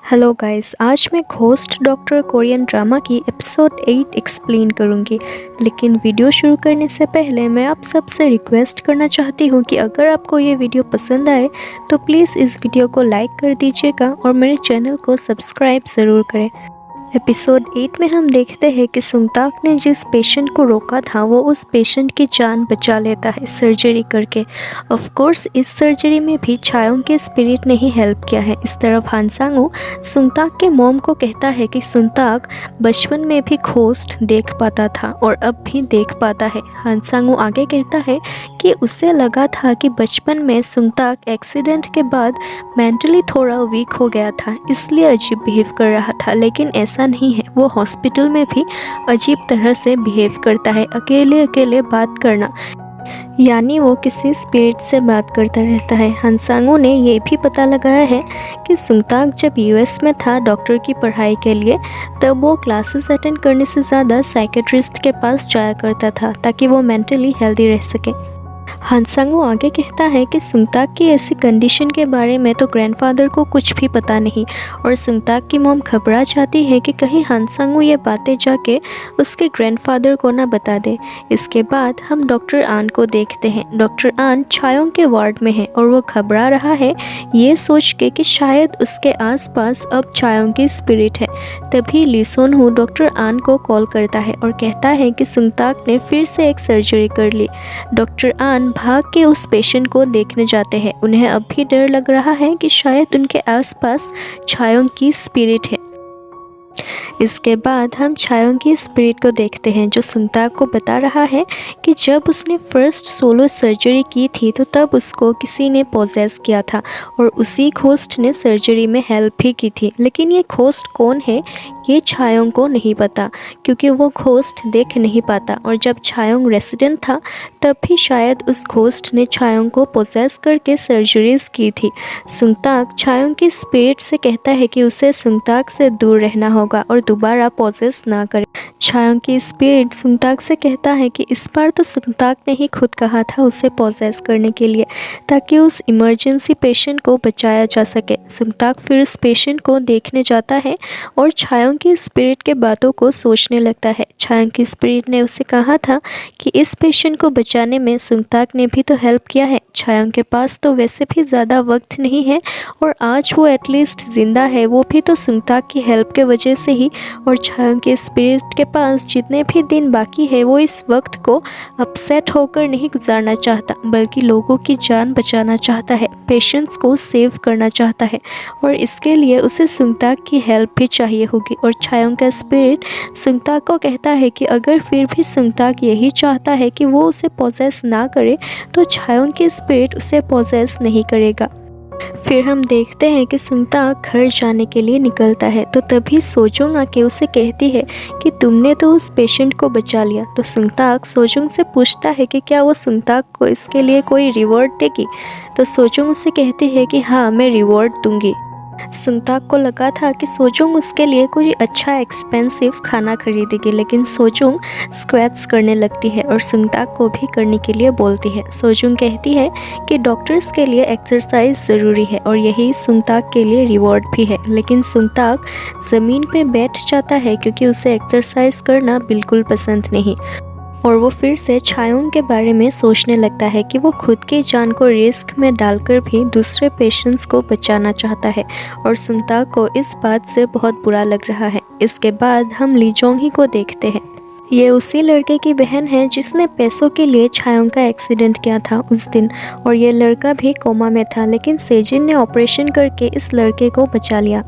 Hello guys, आज मैं ghost doctor Korean drama की एपिसोड 8 एक्सप्लेन करूंगी। लेकिन वीडियो शुरू करने से पहले मैं आप सबसे रिक्वेस्ट करना चाहती हूं कि अगर आपको ये वीडियो पसंद आए तो प्लीज़ इस वीडियो को लाइक कर दीजिएगा और मेरे चैनल को सब्सक्राइब ज़रूर करें। एपिसोड 8 में हम देखते हैं कि सुंगताक ने जिस पेशेंट को रोका था वो उस पेशेंट की जान बचा लेता है सर्जरी करके। ऑफ कोर्स इस सर्जरी में भी छायोंग के स्पिरिट ने ही हेल्प किया है। इस तरफ हान सांगू सुंगताक के मॉम को कहता है कि सुंगताक बचपन में भी घोस्ट देख पाता था और अब भी देख पाता है। हान सांगू आगे कहता है कि उसे लगा था कि बचपन में सुंगताक एक्सीडेंट के बाद मेंटली थोड़ा वीक हो गया था, इसलिए अजीब बिहेव कर रहा था, लेकिन ऐसा नहीं है। वो हॉस्पिटल में भी अजीब तरह से बिहेव करता है, अकेले अकेले बात करना, यानी वो किसी स्पिरिट से बात करता रहता है। हान सांगू ने ये भी पता लगाया है कि सुंगताक जब यूएस में था डॉक्टर की पढ़ाई के लिए, तब वो क्लासेस अटेंड करने से ज़्यादा साइकेट्रिस्ट के पास जाया करता था ताकि वो मेंटली हेल्दी रह सके। हान सांगू आगे कहता है कि सुंगताक की ऐसी कंडीशन के बारे में तो ग्रैंडफादर को कुछ भी पता नहीं और सुंगताक की मॉम घबरा जाती है कि कहीं हान सांगू ये बातें जाके उसके ग्रैंडफादर को ना बता दे। इसके बाद हम डॉक्टर आन को देखते हैं। डॉक्टर आन छायोंग के वार्ड में है और वो घबरा रहा है ये सोच के कि शायद उसके आसपास अब छायोंग की स्पिरिट है। तभी ली सोन हू डॉक्टर आन को कॉल करता है और कहता है कि सुंगताक ने फिर से एक सर्जरी कर ली। डॉक्टर आन भाग के उस पेशेंट को देखने जाते हैं। उन्हें अब भी डर लग रहा है कि शायद उनके आसपास छायोंग की स्पिरिट है। इसके बाद हम छायोंग की स्पिरिट को देखते हैं जो सुंगताक को बता रहा है कि जब उसने फर्स्ट सोलो सर्जरी की थी तो तब उसको किसी ने पोजेस किया था और उसी घोस्ट ने सर्जरी में हेल्प भी की थी। लेकिन ये घोस्ट कौन है ये छायोंग को नहीं पता क्योंकि वो घोस्ट देख नहीं पाता, और जब छायोंग रेसिडेंट था तब भी शायद उस घोस्ट ने छायोंग को पोजेस करके सर्जरीज की थी। सुंगताक छायोंग की स्पिरिट से कहता है कि उसे सुंगताक से दूर रहना होगा और दोबारा पोजेस ना करे। छायोंग की स्पिरिट सुंगताक से कहता है कि इस बार तो सुंगताक ने ही खुद कहा था उसे पोजेस करने के लिए ताकि उस इमरजेंसी पेशेंट को बचाया जा सके। सुंगताक फिर उस पेशेंट को देखने जाता है और छायोंग की स्पिरिट के बातों को सोचने लगता है। छायोंग की स्पिरिट ने उसे कहा था कि इस पेशेंट को बचाने में सुंगताक ने भी तो हेल्प किया है। छायोंग के पास तो वैसे भी ज़्यादा वक्त नहीं है और आज वो एटलीस्ट ज़िंदा है, वो भी तो सुंगताक की हेल्प के वजह से ही। और छायोंग के स्पिरिट के पास जितने भी दिन बाकी है वो इस वक्त को अपसेट होकर नहीं गुजारना चाहता, बल्कि लोगों की जान बचाना चाहता है, पेशेंट्स को सेव करना चाहता है, और इसके लिए उसे सुंगताक की हेल्प भी चाहिए होगी। और छायोंग का स्पिरिट सुंगताक को कहता है कि अगर फिर भी सुंगताक यही चाहता है कि वो उसे पोजेस ना करे तो छायोंग की स्पिरिट उसे पोजेस नहीं करेगा। फिर हम देखते हैं कि सुंगताक घर जाने के लिए निकलता है तो तभी सोजोंग आके उसे कहती है कि तुमने तो उस पेशेंट को बचा लिया। तो सुंगताक सोजोंग से पूछता है कि क्या वो सुंगताक को इसके लिए कोई रिवॉर्ड देगी। तो सोजोंग उसे कहती है कि हाँ, मैं रिवॉर्ड दूंगी। सुंगताक को लगा था कि सोजोंग उसके लिए कोई अच्छा एक्सपेंसिव खाना खरीदेगी, लेकिन सोजोंग स्क्वैट्स करने लगती है और सुंगताक को भी करने के लिए बोलती है। सोजोंग कहती है कि डॉक्टर्स के लिए एक्सरसाइज ज़रूरी है और यही सुंगताक के लिए रिवॉर्ड भी है। लेकिन सुंगताक ज़मीन पे बैठ जाता है क्योंकि उसे एक्सरसाइज करना बिल्कुल पसंद नहीं, और वो फिर से छायोंग के बारे में सोचने लगता है कि वो खुद की जान को रिस्क में डालकर भी दूसरे पेशेंट्स को बचाना चाहता है, और सुंगताक को इस बात से बहुत बुरा लग रहा है। इसके बाद हम ली जोंग ही को देखते हैं। ये उसी लड़के की बहन है जिसने पैसों के लिए छायोंग का एक्सीडेंट किया था उस दिन, और ये लड़का भी कोमा में था, लेकिन सेजिन ने ऑपरेशन करके इस लड़के को बचा लिया।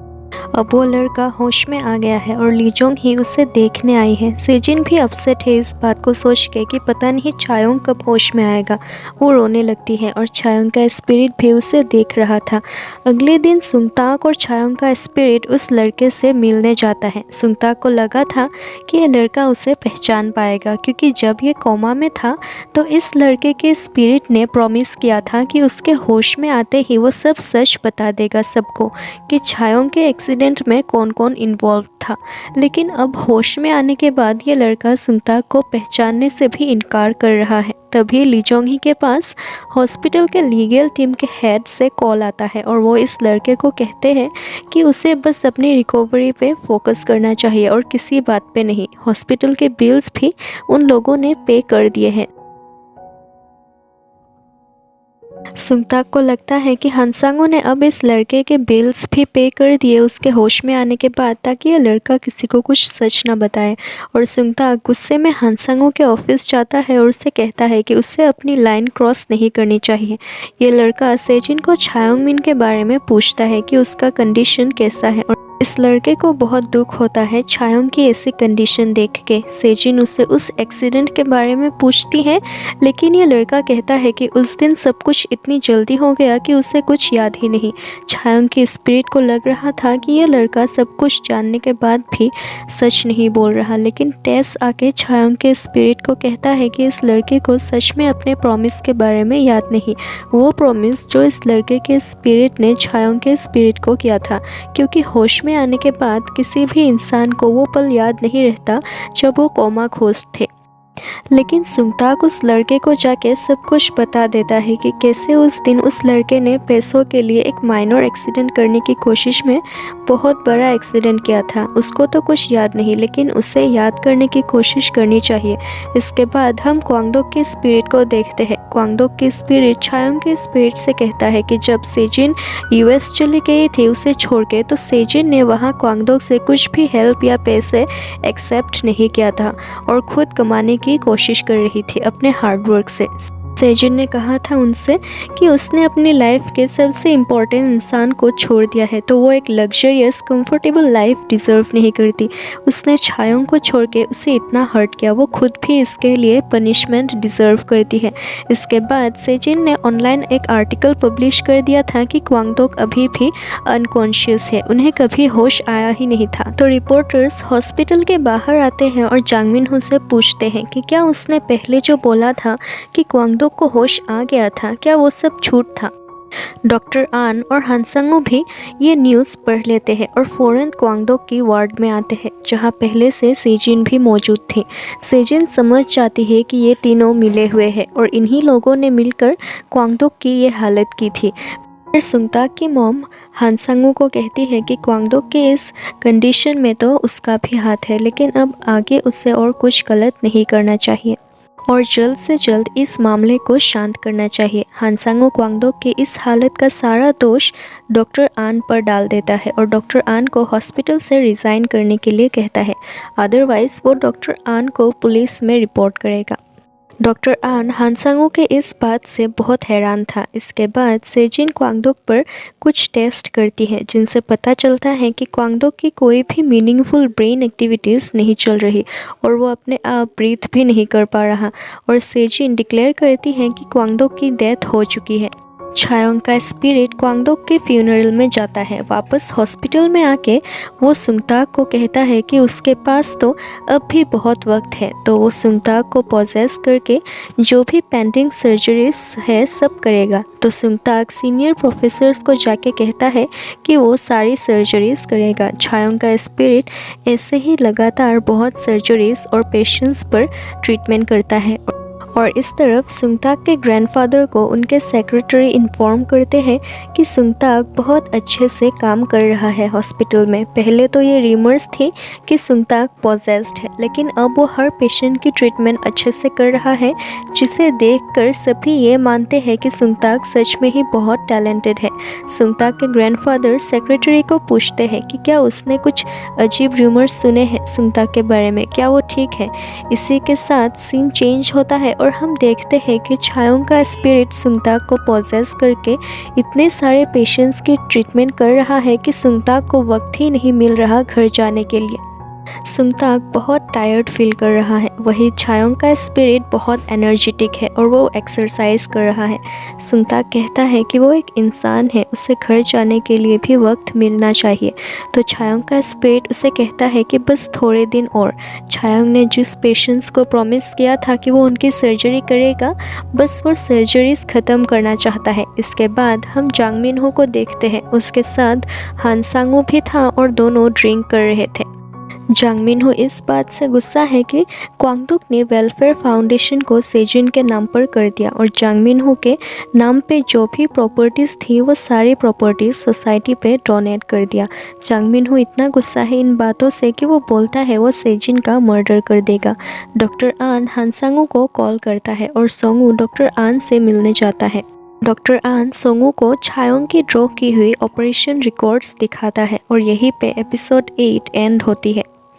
अब वो लड़का होश में आ गया है और ली जोंग ही उसे देखने आई है। सेजिन भी अपसेट है इस बात को सोच के कि पता नहीं छायोंग कब होश में आएगा। वो रोने लगती है और छायोंग का स्पिरिट भी उसे देख रहा था। अगले दिन सुंगताक और छायोंग का स्पिरिट उस लड़के से मिलने जाता है। सुंगताक को लगा था कि यह लड़का उसे पहचान पाएगा क्योंकि जब ये कोमा में था तो इस लड़के के स्पिरिट ने प्रॉमिस किया था कि उसके होश में आते ही वो सब सच बता देगा सबको कि छायोंग के एक्सीडेंट एक्सीडेंट में कौन कौन इन्वॉल्व था। लेकिन अब होश में आने के बाद ये लड़का सुंगताक को पहचानने से भी इनकार कर रहा है। तभी ली जोंग ही के पास हॉस्पिटल के लीगल टीम के हेड से कॉल आता है और वो इस लड़के को कहते हैं कि उसे बस अपनी रिकवरी पे फोकस करना चाहिए और किसी बात पे नहीं। हॉस्पिटल के बिल्स भी उन लोगों ने पे कर दिए हैं। सुंगताक को लगता है कि हानसांगो ने अब इस लड़के के बिल्स भी पे कर दिए उसके होश में आने के बाद, ताकि यह लड़का किसी को कुछ सच ना बताए। और सुंगताक गुस्से में हानसांगो के ऑफिस जाता है और उसे कहता है कि उसे अपनी लाइन क्रॉस नहीं करनी चाहिए। ये लड़का सेजिन को छायोंग मिन के बारे में पूछता है कि उसका कंडीशन कैसा है और इस लड़के को बहुत दुख होता है छायोंग की ऐसी कंडीशन देख के। सेजिन उसे उस एक्सीडेंट के बारे में पूछती है, लेकिन ये लड़का कहता है कि उस दिन सब कुछ इतनी जल्दी हो गया कि उसे कुछ याद ही नहीं। छायोंग की स्पिरिट को लग रहा था कि यह लड़का सब कुछ जानने के बाद भी सच नहीं बोल रहा, लेकिन टेस आके छायोंग के स्पिरिट को कहता है कि इस लड़के को सच में अपने प्रॉमिस के बारे में याद नहीं, वो प्रॉमिस जो इस लड़के के स्पिरिट ने छायोंग के स्पिरिट को किया था। क्योंकि होश में आने के बाद किसी भी इंसान को वो पल याद नहीं रहता जब वो कोमा खोज थे। लेकिन सुंगताक उस लड़के को जाके सब कुछ बता देता है कि कैसे उस दिन उस लड़के ने पैसों के लिए एक माइनर एक्सीडेंट करने की कोशिश में बहुत बड़ा एक्सीडेंट किया था। उसको तो कुछ याद नहीं, लेकिन उसे याद करने की कोशिश करनी चाहिए। इसके बाद हम क्वांगडोक के स्पिरिट को देखते हैं। क्वांगडोक की स्पिरिट छायोंग के स्पिरिट से कहता है कि जब सेजिन यूएस चली गई थी उसे छोड़ के, तो सेजिन ने वहाँ क्वांगडोक से कुछ भी हेल्प या पैसे एक्सेप्ट नहीं किया था और खुद कमाने की कोशिश कर रही थी अपने हार्डवर्क से। सेजिन ने कहा था उनसे कि उसने अपनी लाइफ के सबसे इम्पोर्टेंट इंसान को छोड़ दिया है, तो वो एक लग्जरियस कंफर्टेबल लाइफ डिज़र्व नहीं करती। उसने छायोंग को छोड़ के उसे इतना हर्ट किया, वो खुद भी इसके लिए पनिशमेंट डिज़र्व करती है। इसके बाद सेजिन ने ऑनलाइन एक आर्टिकल पब्लिश कर दिया था कि क्वांगडोक अभी भी अनकॉन्शियस है, उन्हें कभी होश आया ही नहीं था। तो रिपोर्टर्स हॉस्पिटल के बाहर आते हैं और जांग मिनहो से पूछते हैं कि क्या उसने पहले जो बोला था कि क्वांगडोक को होश आ गया था, क्या वो सब झूठ था। डॉक्टर आन और हानसांगो भी ये न्यूज़ पढ़ लेते हैं और फ़ौरन क्वांगडोक की वार्ड में आते हैं, जहाँ पहले से सेजिन भी मौजूद थी। सेजिन समझ जाती है कि ये तीनों मिले हुए हैं और इन्हीं लोगों ने मिलकर क्वांगडोक की ये हालत की थी। फिर सुंगताक की मॉम हानसांगो को कहती है कि क्वांगडोक के इस कंडीशन में तो उसका भी हाथ है, लेकिन अब आगे उसे और कुछ गलत नहीं करना चाहिए और जल्द से जल्द इस मामले को शांत करना चाहिए। हानसांगो क्वांगडोक के इस हालत का सारा दोष डॉक्टर आन पर डाल देता है और डॉक्टर आन को हॉस्पिटल से रिज़ाइन करने के लिए कहता है, अदरवाइज़ वो डॉक्टर आन को पुलिस में रिपोर्ट करेगा। डॉक्टर आन हानसांगो के इस बात से बहुत हैरान था। इसके बाद सेजिन क्वांगडोक पर कुछ टेस्ट करती है, जिनसे पता चलता है कि क्वांगडोक की कोई भी मीनिंगफुल ब्रेन एक्टिविटीज़ नहीं चल रही और वो अपने आप ब्रीथ भी नहीं कर पा रहा। और सेजिन डिक्लेयर करती है कि क्वांगडोक की डेथ हो चुकी है। छायोंग का स्पिरिट क्वांगडोक के फ्यूनरल में जाता है। वापस हॉस्पिटल में आके वो सुंगताक को कहता है कि उसके पास तो अब भी बहुत वक्त है, तो वो सुंगताक को पॉजेस करके जो भी पेंडिंग सर्जरीज है सब करेगा। तो सुंगताक सीनियर प्रोफेसर्स को जाके कहता है कि वो सारी सर्जरीज करेगा। छायोंग का स्पिरिट ऐसे ही लगातार बहुत सर्जरीज और पेशेंट्स पर ट्रीटमेंट करता है और इस तरफ सुंगताक के ग्रैंडफादर को उनके सेक्रेटरी इन्फॉर्म करते हैं कि सुंगताक बहुत अच्छे से काम कर रहा है हॉस्पिटल में। पहले तो ये र्यूमर्स थी कि सुंगताक पॉजेस्ड है, लेकिन अब वो हर पेशेंट की ट्रीटमेंट अच्छे से कर रहा है, जिसे देखकर सभी ये मानते हैं कि सुंगताक सच में ही बहुत टैलेंटेड है। सुंगताक के ग्रैंडफादर सेक्रेटरी को पूछते हैं कि क्या उसने कुछ अजीब र्यूमर्स सुने हैं सुंगताक के बारे में, क्या वो ठीक है। इसी के साथ सीन चेंज होता है और हम देखते हैं कि छायोंग का स्पिरिट सुंगताक को पॉजेस करके इतने सारे पेशेंट्स की ट्रीटमेंट कर रहा है कि सुंगताक को वक्त ही नहीं मिल रहा घर जाने के लिए। सुंगताक बहुत टायर्ड फील कर रहा है। वही छायोंग का स्पिरिट बहुत एनर्जेटिक है और वो एक्सरसाइज कर रहा है। सुंगताक कहता है कि वो एक इंसान है, उसे घर जाने के लिए भी वक्त मिलना चाहिए। तो छायोंग का स्पिरिट उसे कहता है कि बस थोड़े दिन और। छायोंग ने जिस पेशेंट्स को प्रॉमिस किया था कि वो उनकी सर्जरी करेगा, बस वो सर्जरीज ख़त्म करना चाहता है। इसके बाद हम जांग मिनहो को देखते हैं, उसके साथ हान सांगू भी था और दोनों ड्रिंक कर रहे थे। जांग मिनहो इस बात से गुस्सा है कि क्वांगडुक ने वेलफेयर फाउंडेशन को सेजिन के नाम पर कर दिया और जांग मिनहो के नाम पे जो भी प्रॉपर्टीज़ थी वो सारी प्रॉपर्टीज़ सोसाइटी पे डोनेट कर दिया। जांग मिनहो इतना गुस्सा है इन बातों से कि वो बोलता है वो सेजिन का मर्डर कर देगा। डॉक्टर आन हान सांगू को कॉल करता है और सोंगू डॉक्टर आन से मिलने जाता है। डॉक्टर आन सोंगू को छायोंग की ड्रॉ की हुई ऑपरेशन रिकॉर्ड्स दिखाता है और यहीं पे एपिसोड 8 एंड होती है।